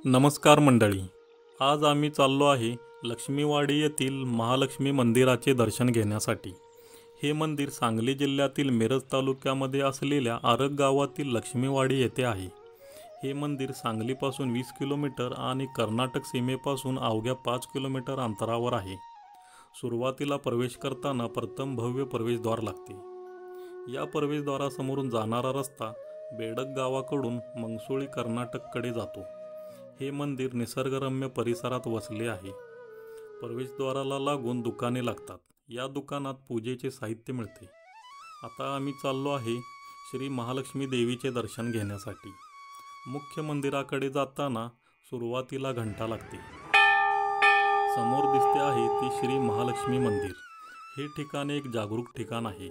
नमस्कार मंडळी, आज आम्ही चाललो आहे लक्ष्मीवाडी येथील महालक्ष्मी मंदिराचे दर्शन घेण्यासाठी। हे मंदिर सांगली जिल्ह्यातील मिरज तालुक्यामध्ये असलेल्या आरग गावातील लक्ष्मीवाडी येथे आहे। हे मंदिर सांगलीपासून 20 किलोमीटर आणि कर्नाटक सीमेपासून अवघ्या 5 किलोमीटर अंतरावर आहे। सुरुवातीला प्रवेश करताना प्रथम भव्य प्रवेशद्वार लागते। या प्रवेशद्वारासमोरून जाणारा रस्ता बेडग गावाकडून मंगसुळी कर्नाटककडे जातो। हे मंदिर निसर्गरम्य परिसरात वसले आहे। प्रवेशद्वाराला लागून दुकाने लागतात। या दुकानात पूजेचे साहित्य मिळते। आता आम्ही चाललो आहे श्री महालक्ष्मी देवीचे दर्शन घेण्यासाठी। मुख्य मंदिराकडे जाताना सुरुवातीला घंटा लागते। समोर दिसते आहे ती श्री महालक्ष्मी मंदिर। हे ठिकाण एक जागरूक ठिकाण आहे।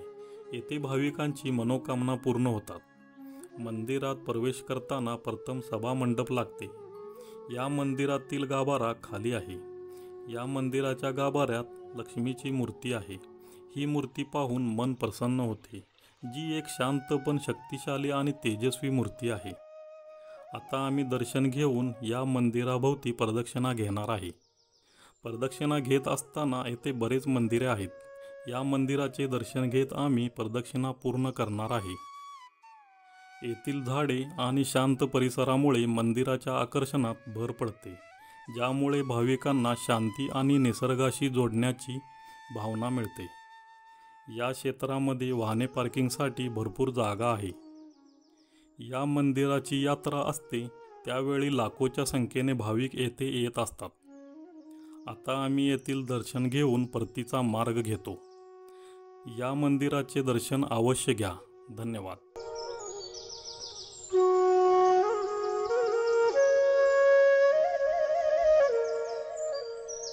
येथे भाविकांची मनोकामना पूर्ण होतात। मंदिरात प्रवेश करताना प्रथम सभा मंडप लागते। या मंदिरातील गाभारा खाली आहे। या मंदिराच्या गाभाऱ्यात लक्ष्मीची मूर्ती आहे। ही मूर्ती पाहून मन प्रसन्न होते, जी एक शांत पण शक्तिशाली आणि तेजस्वी मूर्ती आहे। आता आम्ही दर्शन घेऊन या मंदिराभोवती प्रदक्षिणा घेणार आहे। प्रदक्षिणा घेत असताना येथे बरेच मंदिरे आहेत। या मंदिराचे दर्शन घेत आम्ही प्रदक्षिणा पूर्ण करणार आहे। येथील झाडे आणि शांत परिसरामुळे मंदिराच्या आकर्षणात भर पडते, ज्यामुळे भाविकांना शांती आणि निसर्गाशी जोडण्याची भावना मिळते। या क्षेत्रामध्ये वाहने पार्किंगसाठी भरपूर जागा आहे। या मंदिराची यात्रा असते त्यावेळी लाखोच्या संख्येने भाविक येथे येत असतात। आता आम्ही येथील दर्शन घेऊन परतीचा मार्ग घेतो। या मंदिराचे दर्शन अवश्य घ्या। धन्यवाद।